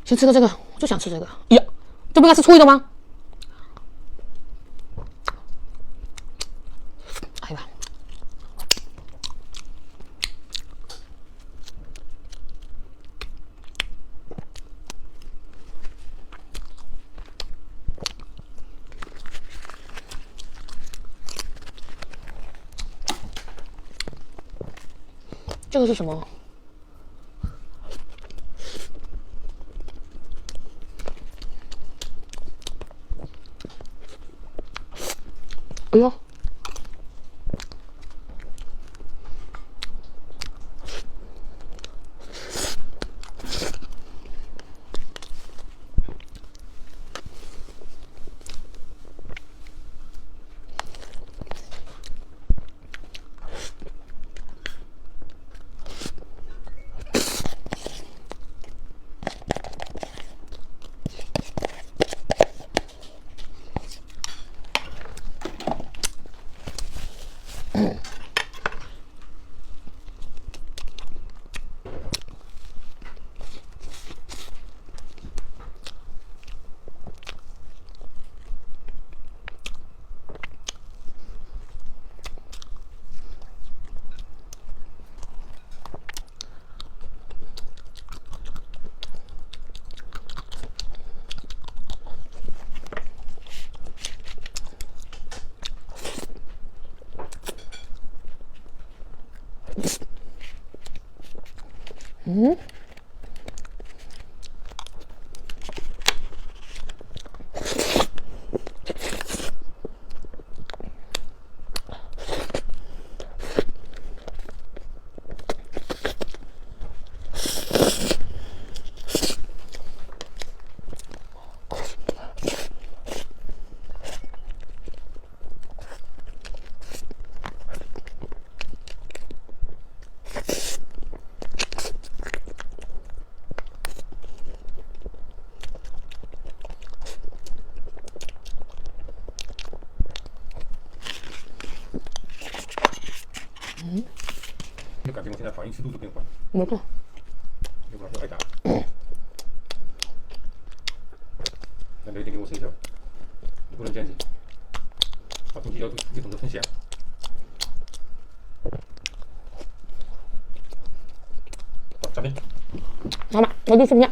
先吃个这个，我就想吃这个。呀，这不应该是粗一的吗？哎呀，这个是什么？哎呦！嗯。就改变我现在反应尺度就变快，没错。要不然就挨打。那留一点给我吃一下，你不能这样子，把东西要懂得分享。好，下面。好嘛，我就吃不下。